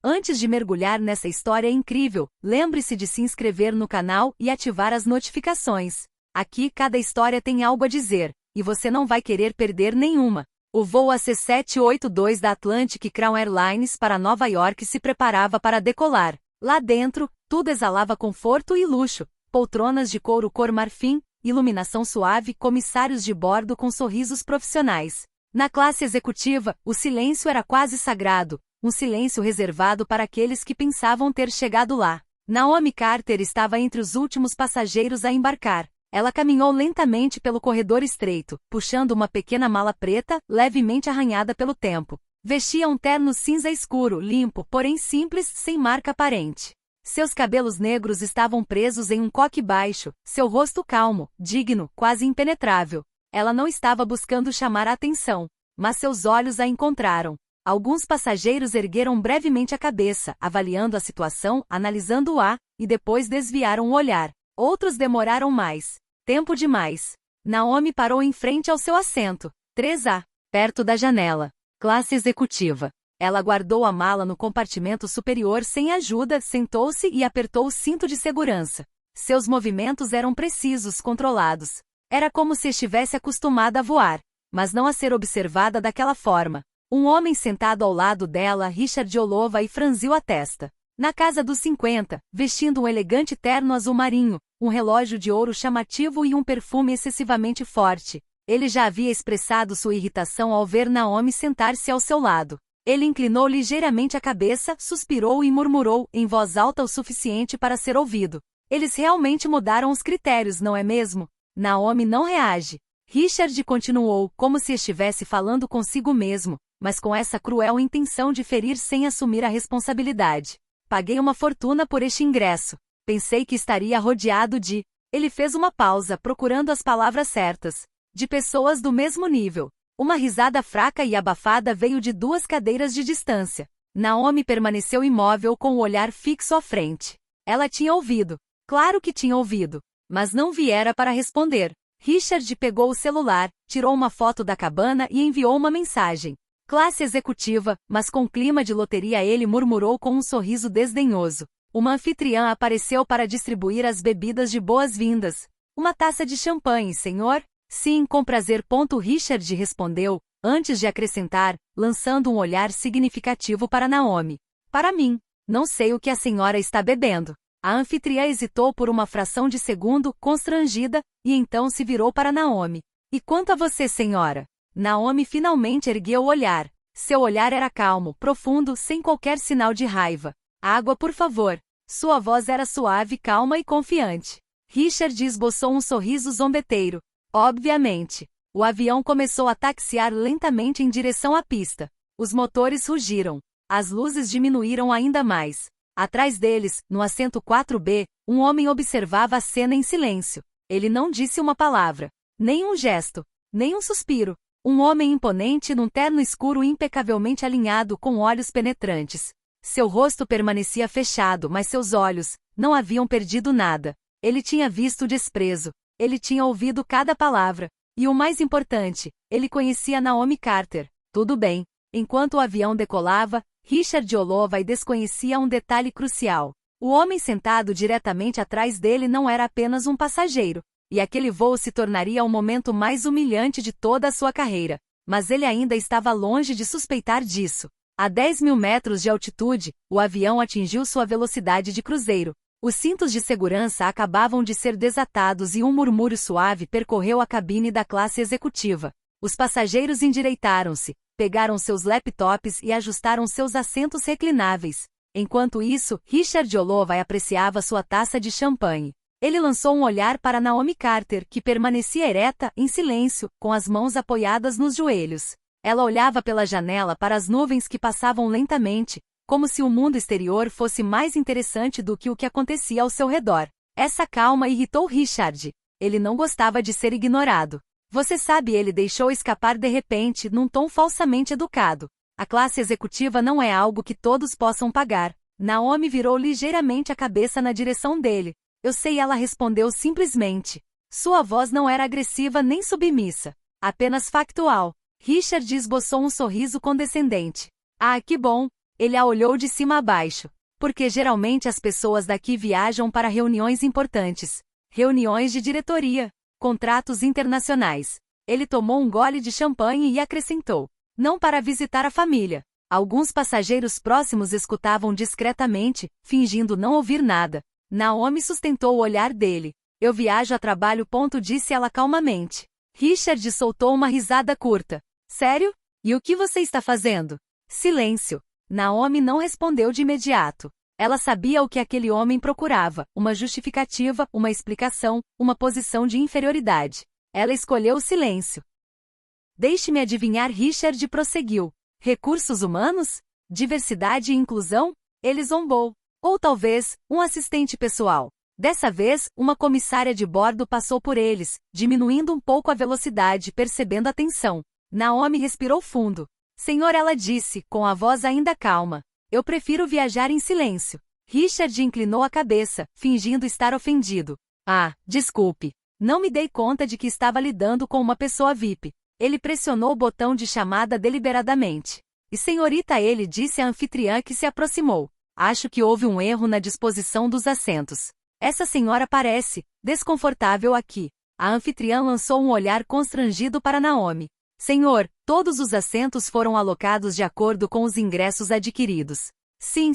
Antes de mergulhar nessa história incrível, lembre-se de se inscrever no canal e ativar as notificações. Aqui cada história tem algo a dizer, e você não vai querer perder nenhuma. O voo AC-782 da Atlantic Crown Airlines para Nova York se preparava para decolar. Lá dentro, tudo exalava conforto e luxo, poltronas de couro cor marfim, iluminação suave, comissários de bordo com sorrisos profissionais. Na classe executiva, o silêncio era quase sagrado, um silêncio reservado para aqueles que pensavam ter chegado lá. Naomi Carter estava entre os últimos passageiros a embarcar. Ela caminhou lentamente pelo corredor estreito, puxando uma pequena mala preta, levemente arranhada pelo tempo. Vestia um terno cinza escuro, limpo, porém simples, sem marca aparente. Seus cabelos negros estavam presos em um coque baixo, seu rosto calmo, digno, quase impenetrável. Ela não estava buscando chamar a atenção, mas seus olhos a encontraram. Alguns passageiros ergueram brevemente a cabeça, avaliando a situação, analisando-a, e depois desviaram o olhar. Outros demoraram mais. Tempo demais. Naomi parou em frente ao seu assento. 3A, perto da janela. Classe executiva. Ela guardou a mala no compartimento superior sem ajuda, sentou-se e apertou o cinto de segurança. Seus movimentos eram precisos, controlados. Era como se estivesse acostumada a voar, mas não a ser observada daquela forma. Um homem sentado ao lado dela, Richard Olova, e franziu a testa. Na casa dos 50, vestindo um elegante terno azul marinho, um relógio de ouro chamativo e um perfume excessivamente forte. Ele já havia expressado sua irritação ao ver Naomi sentar-se ao seu lado. Ele inclinou ligeiramente a cabeça, suspirou e murmurou, em voz alta o suficiente para ser ouvido. Eles realmente mudaram os critérios, não é mesmo? Naomi não reage. Richard continuou, como se estivesse falando consigo mesmo, mas com essa cruel intenção de ferir sem assumir a responsabilidade. Paguei uma fortuna por este ingresso. Pensei que estaria rodeado de... Ele fez uma pausa, procurando as palavras certas. De pessoas do mesmo nível. Uma risada fraca e abafada veio de 2 cadeiras de distância. Naomi permaneceu imóvel com o olhar fixo à frente. Ela tinha ouvido. Claro que tinha ouvido. Mas não viera para responder. Richard pegou o celular, tirou uma foto da cabana e enviou uma mensagem. Classe executiva, mas com clima de loteria. Ele murmurou com um sorriso desdenhoso. Uma anfitriã apareceu para distribuir as bebidas de boas-vindas. Uma taça de champanhe, senhor? Sim, com prazer. Richard respondeu, antes de acrescentar, lançando um olhar significativo para Naomi. Para mim. Não sei o que a senhora está bebendo. A anfitriã hesitou por uma fração de segundo, constrangida, e então se virou para Naomi. E quanto a você, senhora? Naomi finalmente ergueu o olhar. Seu olhar era calmo, profundo, sem qualquer sinal de raiva. Água, por favor. Sua voz era suave, calma e confiante. Richard esboçou um sorriso zombeteiro. Obviamente. O avião começou a taxiar lentamente em direção à pista. Os motores rugiram. As luzes diminuíram ainda mais. Atrás deles, no assento 4B, um homem observava a cena em silêncio. Ele não disse uma palavra. Nem um gesto. Nem um suspiro. Um homem imponente num terno escuro impecavelmente alinhado com olhos penetrantes. Seu rosto permanecia fechado, mas seus olhos não haviam perdido nada. Ele tinha visto o desprezo. Ele tinha ouvido cada palavra. E o mais importante, ele conhecia Naomi Carter. Tudo bem. Enquanto o avião decolava, Richard Olova desconhecia um detalhe crucial. O homem sentado diretamente atrás dele não era apenas um passageiro. E aquele voo se tornaria o momento mais humilhante de toda a sua carreira. Mas ele ainda estava longe de suspeitar disso. A 10.000 metros de altitude, o avião atingiu sua velocidade de cruzeiro. Os cintos de segurança acabavam de ser desatados e um murmúrio suave percorreu a cabine da classe executiva. Os passageiros endireitaram-se, pegaram seus laptops e ajustaram seus assentos reclináveis. Enquanto isso, Richard Olova apreciava sua taça de champanhe. Ele lançou um olhar para Naomi Carter, que permanecia ereta, em silêncio, com as mãos apoiadas nos joelhos. Ela olhava pela janela para as nuvens que passavam lentamente, como se o mundo exterior fosse mais interessante do que o que acontecia ao seu redor. Essa calma irritou Richard. Ele não gostava de ser ignorado. Você sabe, ele deixou escapar de repente, num tom falsamente educado. A classe executiva não é algo que todos possam pagar. Naomi virou ligeiramente a cabeça na direção dele. Eu sei, ela respondeu simplesmente. Sua voz não era agressiva nem submissa. Apenas factual. Richard esboçou um sorriso condescendente. Ah, que bom. Ele a olhou de cima a baixo. Porque geralmente as pessoas daqui viajam para reuniões importantes. Reuniões de diretoria. Contratos internacionais. Ele tomou um gole de champanhe e acrescentou. Não para visitar a família. Alguns passageiros próximos escutavam discretamente, fingindo não ouvir nada. Naomi sustentou o olhar dele. Eu viajo a trabalho. Disse ela calmamente. Richard soltou uma risada curta. Sério? E o que você está fazendo? Silêncio. Naomi não respondeu de imediato. Ela sabia o que aquele homem procurava, uma justificativa, uma explicação, uma posição de inferioridade. Ela escolheu o silêncio. Deixe-me adivinhar, Richard prosseguiu. Recursos humanos? Diversidade e inclusão? Ele zombou. Ou talvez, um assistente pessoal. Dessa vez, uma comissária de bordo passou por eles, diminuindo um pouco a velocidade, percebendo a tensão. Naomi respirou fundo. Senhor, ela disse, com a voz ainda calma. Eu prefiro viajar em silêncio. Richard inclinou a cabeça, fingindo estar ofendido. Ah, desculpe. Não me dei conta de que estava lidando com uma pessoa VIP. Ele pressionou o botão de chamada deliberadamente. E senhorita, ele disse à anfitriã que se aproximou. Acho que houve um erro na disposição dos assentos. Essa senhora parece desconfortável aqui. A anfitriã lançou um olhar constrangido para Naomi. Senhor, todos os assentos foram alocados de acordo com os ingressos adquiridos. Sim,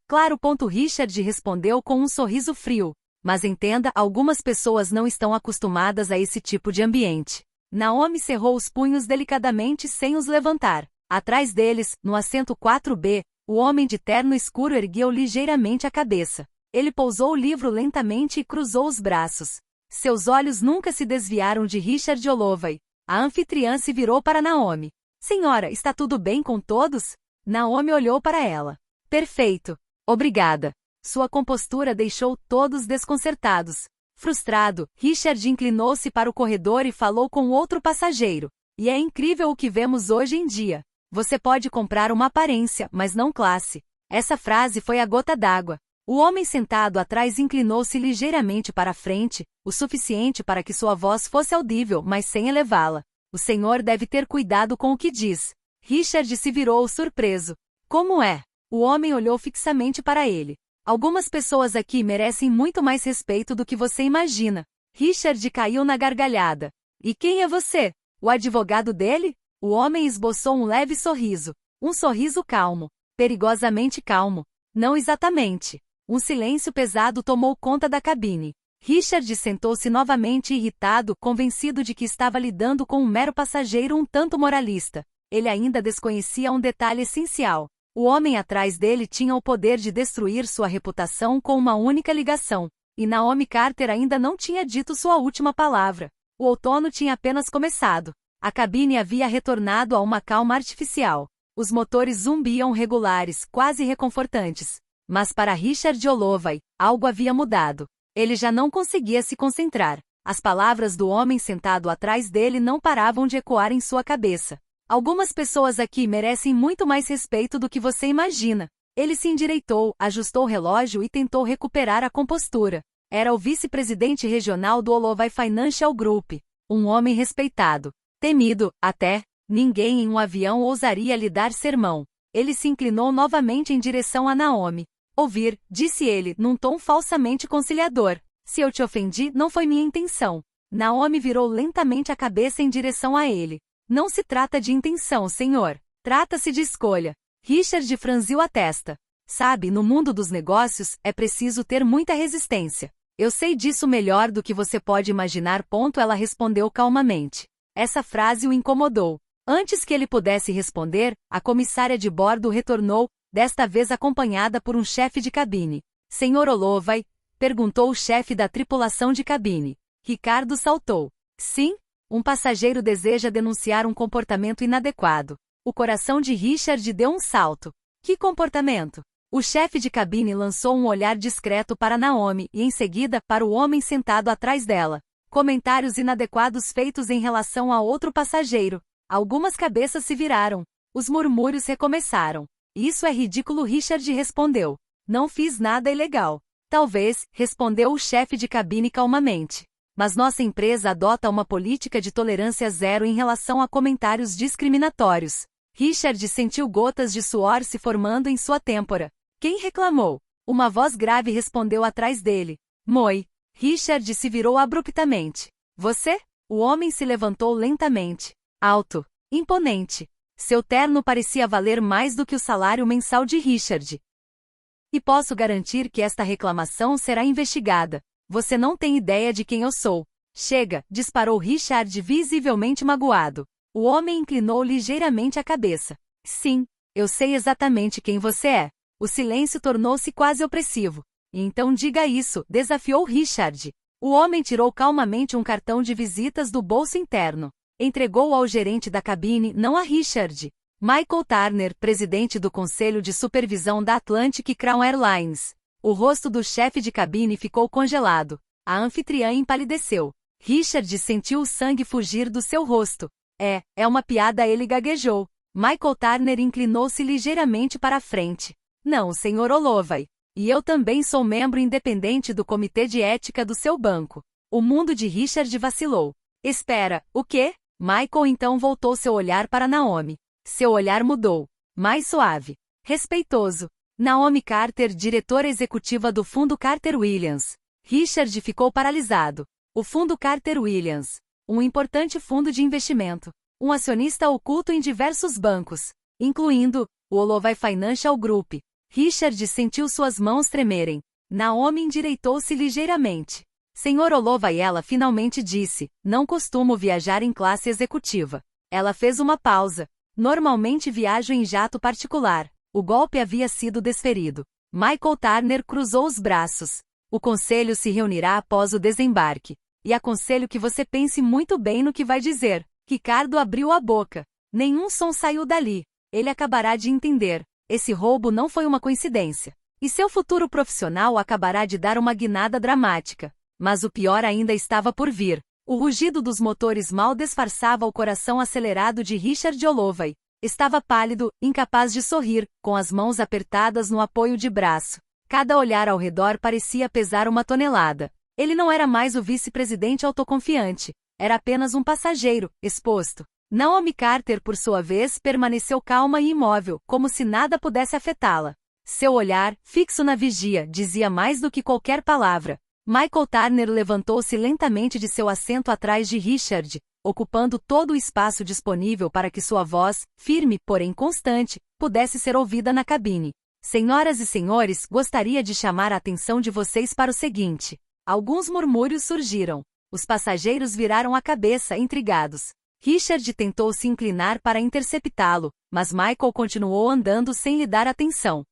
claro. Richard respondeu com um sorriso frio. Mas entenda, algumas pessoas não estão acostumadas a esse tipo de ambiente. Naomi cerrou os punhos delicadamente sem os levantar. Atrás deles, no assento 4B, o homem de terno escuro ergueu ligeiramente a cabeça. Ele pousou o livro lentamente e cruzou os braços. Seus olhos nunca se desviaram de Richard Holloway. A anfitriã se virou para Naomi. Senhora, está tudo bem com todos? Naomi olhou para ela. Perfeito. Obrigada. Sua compostura deixou todos desconcertados. Frustrado, Richard inclinou-se para o corredor e falou com outro passageiro. E é incrível o que vemos hoje em dia. Você pode comprar uma aparência, mas não classe. Essa frase foi a gota d'água. O homem sentado atrás inclinou-se ligeiramente para a frente, o suficiente para que sua voz fosse audível, mas sem elevá-la. O senhor deve ter cuidado com o que diz. Richard se virou surpreso. Como é? O homem olhou fixamente para ele. Algumas pessoas aqui merecem muito mais respeito do que você imagina. Richard caiu na gargalhada. E quem é você? O advogado dele? O homem esboçou um leve sorriso. Um sorriso calmo. Perigosamente calmo. Não exatamente. Um silêncio pesado tomou conta da cabine. Richard sentou-se novamente irritado, convencido de que estava lidando com um mero passageiro um tanto moralista. Ele ainda desconhecia um detalhe essencial. O homem atrás dele tinha o poder de destruir sua reputação com uma única ligação. E Naomi Carter ainda não tinha dito sua última palavra. O outono tinha apenas começado. A cabine havia retornado a uma calma artificial. Os motores zumbiam regulares, quase reconfortantes. Mas para Richard Holloway, algo havia mudado. Ele já não conseguia se concentrar. As palavras do homem sentado atrás dele não paravam de ecoar em sua cabeça. Algumas pessoas aqui merecem muito mais respeito do que você imagina. Ele se endireitou, ajustou o relógio e tentou recuperar a compostura. Era o vice-presidente regional do Holloway Financial Group. Um homem respeitado. Temido, até. Ninguém em um avião ousaria lhe dar sermão. Ele se inclinou novamente em direção a Naomi. Ouvir, disse ele, num tom falsamente conciliador. Se eu te ofendi, não foi minha intenção. Naomi virou lentamente a cabeça em direção a ele. Não se trata de intenção, senhor. Trata-se de escolha. Richard franziu a testa. Sabe, no mundo dos negócios, é preciso ter muita resistência. Eu sei disso melhor do que você pode imaginar. Ela respondeu calmamente. Essa frase o incomodou. Antes que ele pudesse responder, a comissária de bordo retornou, desta vez acompanhada por um chefe de cabine. Senhor Holloway? Perguntou o chefe da tripulação de cabine. Ricardo saltou. Sim? Um passageiro deseja denunciar um comportamento inadequado. O coração de Richard deu um salto. Que comportamento? O chefe de cabine lançou um olhar discreto para Naomi e em seguida para o homem sentado atrás dela. Comentários inadequados feitos em relação a outro passageiro. Algumas cabeças se viraram. Os murmúrios recomeçaram. Isso é ridículo, Richard respondeu. Não fiz nada ilegal. Talvez, respondeu o chefe de cabine calmamente. Mas nossa empresa adota uma política de tolerância zero em relação a comentários discriminatórios. Richard sentiu gotas de suor se formando em sua têmpora. Quem reclamou? Uma voz grave respondeu atrás dele. Moi. Richard se virou abruptamente. Você? O homem se levantou lentamente. Alto. Imponente. Seu terno parecia valer mais do que o salário mensal de Richard. E posso garantir que esta reclamação será investigada. Você não tem ideia de quem eu sou. Chega, disparou Richard visivelmente magoado. O homem inclinou ligeiramente a cabeça. Sim, eu sei exatamente quem você é. O silêncio tornou-se quase opressivo. Então diga isso, desafiou Richard. O homem tirou calmamente um cartão de visitas do bolso interno. Entregou-o ao gerente da cabine, não a Richard. Michael Turner, presidente do Conselho de Supervisão da Atlantic Crown Airlines. O rosto do chefe de cabine ficou congelado. A anfitriã empalideceu. Richard sentiu o sangue fugir do seu rosto. É uma piada, ele gaguejou. Michael Turner inclinou-se ligeiramente para a frente. Não, Sr. Holloway. E eu também sou membro independente do comitê de ética do seu banco. O mundo de Richard vacilou. Espera, o quê? Michael então voltou seu olhar para Naomi. Seu olhar mudou. Mais suave. Respeitoso. Naomi Carter, diretora executiva do Fundo Carter Williams. Richard ficou paralisado. O Fundo Carter Williams. Um importante fundo de investimento. Um acionista oculto em diversos bancos, incluindo o Holloway Financial Group. Richard sentiu suas mãos tremerem. Naomi endireitou-se ligeiramente. Senhor Holloway, ela finalmente disse, não costumo viajar em classe executiva. Ela fez uma pausa. Normalmente viajo em jato particular. O golpe havia sido desferido. Michael Turner cruzou os braços. O conselho se reunirá após o desembarque. E aconselho que você pense muito bem no que vai dizer. Ricardo abriu a boca. Nenhum som saiu dali. Ele acabará de entender. Esse roubo não foi uma coincidência. E seu futuro profissional acabará de dar uma guinada dramática. Mas o pior ainda estava por vir. O rugido dos motores mal disfarçava o coração acelerado de Richard Holloway. Estava pálido, incapaz de sorrir, com as mãos apertadas no apoio de braço. Cada olhar ao redor parecia pesar uma tonelada. Ele não era mais o vice-presidente autoconfiante. Era apenas um passageiro, exposto. Naomi Carter, por sua vez, permaneceu calma e imóvel, como se nada pudesse afetá-la. Seu olhar, fixo na vigia, dizia mais do que qualquer palavra. Michael Turner levantou-se lentamente de seu assento atrás de Richard, ocupando todo o espaço disponível para que sua voz, firme, porém constante, pudesse ser ouvida na cabine. Senhoras e senhores, gostaria de chamar a atenção de vocês para o seguinte. Alguns murmúrios surgiram. Os passageiros viraram a cabeça, intrigados. Richard tentou se inclinar para interceptá-lo, mas Michael continuou andando sem lhe dar atenção.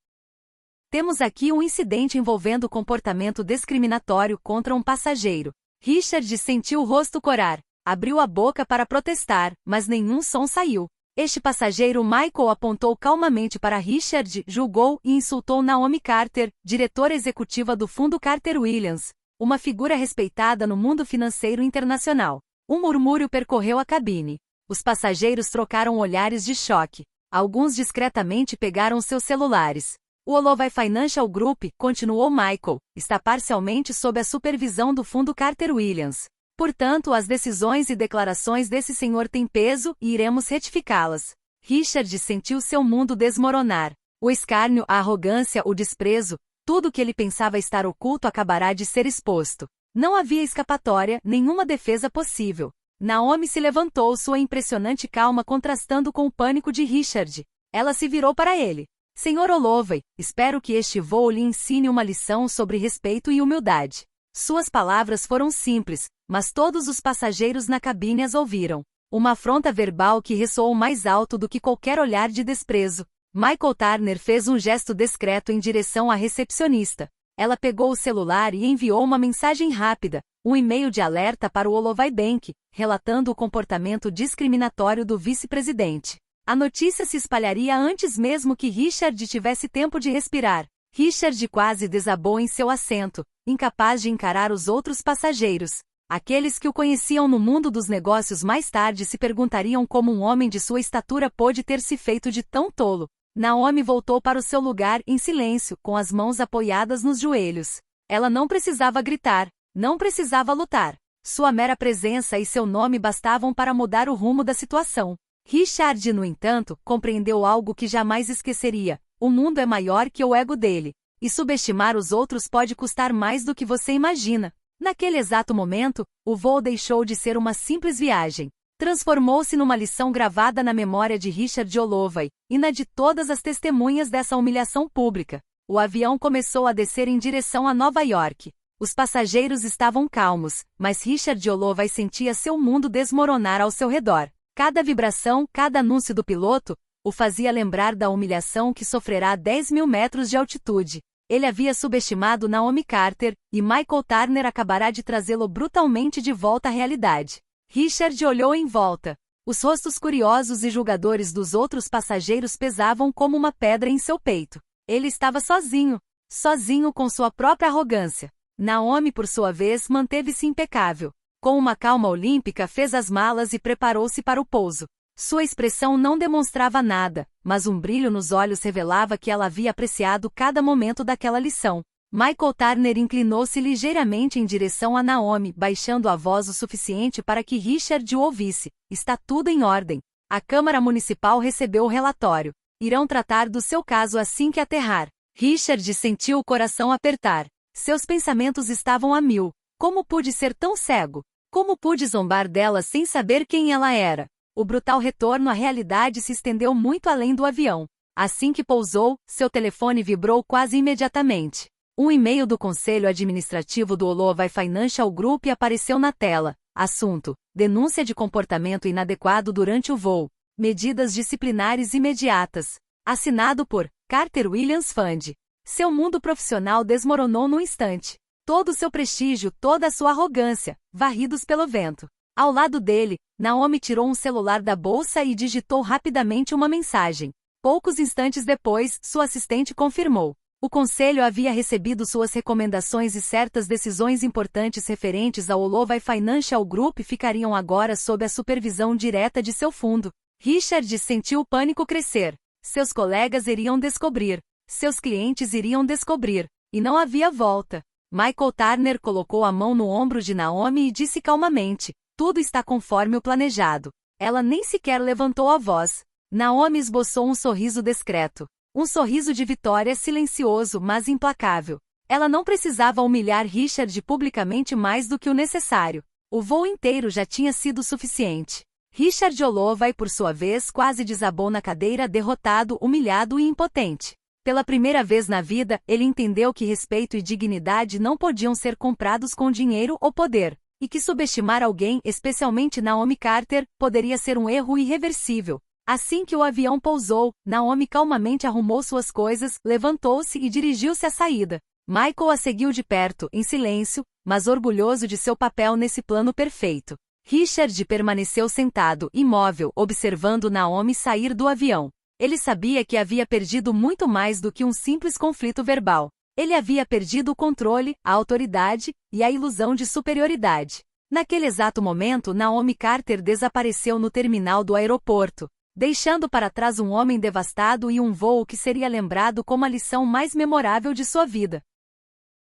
Temos aqui um incidente envolvendo comportamento discriminatório contra um passageiro. Richard sentiu o rosto corar. Abriu a boca para protestar, mas nenhum som saiu. Este passageiro, Michael apontou calmamente para Richard, julgou e insultou Naomi Carter, diretora executiva do Fundo Carter Williams, uma figura respeitada no mundo financeiro internacional. Um murmúrio percorreu a cabine. Os passageiros trocaram olhares de choque. Alguns discretamente pegaram seus celulares. O Holloway Financial Group, continuou Michael, está parcialmente sob a supervisão do Fundo Carter Williams. Portanto, as decisões e declarações desse senhor têm peso e iremos retificá-las. Richard sentiu seu mundo desmoronar. O escárnio, a arrogância, o desprezo, tudo que ele pensava estar oculto acabará de ser exposto. Não havia escapatória, nenhuma defesa possível. Naomi se levantou, sua impressionante calma contrastando com o pânico de Richard. Ela se virou para ele. Senhor Holloway, espero que este voo lhe ensine uma lição sobre respeito e humildade. Suas palavras foram simples, mas todos os passageiros na cabine as ouviram. Uma afronta verbal que ressoou mais alto do que qualquer olhar de desprezo. Michael Turner fez um gesto discreto em direção à recepcionista. Ela pegou o celular e enviou uma mensagem rápida, um e-mail de alerta para o Holloway Bank, relatando o comportamento discriminatório do vice-presidente. A notícia se espalharia antes mesmo que Richard tivesse tempo de respirar. Richard quase desabou em seu assento, incapaz de encarar os outros passageiros. Aqueles que o conheciam no mundo dos negócios mais tarde se perguntariam como um homem de sua estatura pôde ter se feito de tão tolo. Naomi voltou para o seu lugar em silêncio, com as mãos apoiadas nos joelhos. Ela não precisava gritar, não precisava lutar. Sua mera presença e seu nome bastavam para mudar o rumo da situação. Richard, no entanto, compreendeu algo que jamais esqueceria: o mundo é maior que o ego dele. E subestimar os outros pode custar mais do que você imagina. Naquele exato momento, o voo deixou de ser uma simples viagem. Transformou-se numa lição gravada na memória de Richard Holloway, e na de todas as testemunhas dessa humilhação pública. O avião começou a descer em direção a Nova York. Os passageiros estavam calmos, mas Richard Holloway sentia seu mundo desmoronar ao seu redor. Cada vibração, cada anúncio do piloto, o fazia lembrar da humilhação que sofrerá a 10 mil metros de altitude. Ele havia subestimado Naomi Carter, e Michael Turner acabará de trazê-lo brutalmente de volta à realidade. Richard olhou em volta. Os rostos curiosos e julgadores dos outros passageiros pesavam como uma pedra em seu peito. Ele estava sozinho. Sozinho com sua própria arrogância. Naomi, por sua vez, manteve-se impecável. Com uma calma olímpica, fez as malas e preparou-se para o pouso. Sua expressão não demonstrava nada, mas um brilho nos olhos revelava que ela havia apreciado cada momento daquela lição. Michael Turner inclinou-se ligeiramente em direção a Naomi, baixando a voz o suficiente para que Richard o ouvisse. Está tudo em ordem. A Câmara Municipal recebeu o relatório. Irão tratar do seu caso assim que aterrar. Richard sentiu o coração apertar. Seus pensamentos estavam a mil. Como pude ser tão cego? Como pude zombar dela sem saber quem ela era? O brutal retorno à realidade se estendeu muito além do avião. Assim que pousou, seu telefone vibrou quase imediatamente. Um e-mail do Conselho Administrativo do Holloway Financial Group apareceu na tela. Assunto: denúncia de comportamento inadequado durante o voo. Medidas disciplinares imediatas. Assinado por Carter Williams Fund. Seu mundo profissional desmoronou num instante. Todo o seu prestígio, toda a sua arrogância, varridos pelo vento. Ao lado dele, Naomi tirou um celular da bolsa e digitou rapidamente uma mensagem. Poucos instantes depois, sua assistente confirmou. O conselho havia recebido suas recomendações e certas decisões importantes referentes ao Holloway Financial Group ficariam agora sob a supervisão direta de seu fundo. Richard sentiu o pânico crescer. Seus colegas iriam descobrir. Seus clientes iriam descobrir. E não havia volta. Michael Turner colocou a mão no ombro de Naomi e disse calmamente: tudo está conforme o planejado. Ela nem sequer levantou a voz. Naomi esboçou um sorriso discreto. Um sorriso de vitória silencioso, mas implacável. Ela não precisava humilhar Richard publicamente mais do que o necessário. O voo inteiro já tinha sido suficiente. Richard Holloway, por sua vez, quase desabou na cadeira, derrotado, humilhado e impotente. Pela primeira vez na vida, ele entendeu que respeito e dignidade não podiam ser comprados com dinheiro ou poder. E que subestimar alguém, especialmente Naomi Carter, poderia ser um erro irreversível. Assim que o avião pousou, Naomi calmamente arrumou suas coisas, levantou-se e dirigiu-se à saída. Michael a seguiu de perto, em silêncio, mas orgulhoso de seu papel nesse plano perfeito. Richard permaneceu sentado, imóvel, observando Naomi sair do avião. Ele sabia que havia perdido muito mais do que um simples conflito verbal. Ele havia perdido o controle, a autoridade e a ilusão de superioridade. Naquele exato momento, Naomi Carter desapareceu no terminal do aeroporto, deixando para trás um homem devastado e um voo que seria lembrado como a lição mais memorável de sua vida.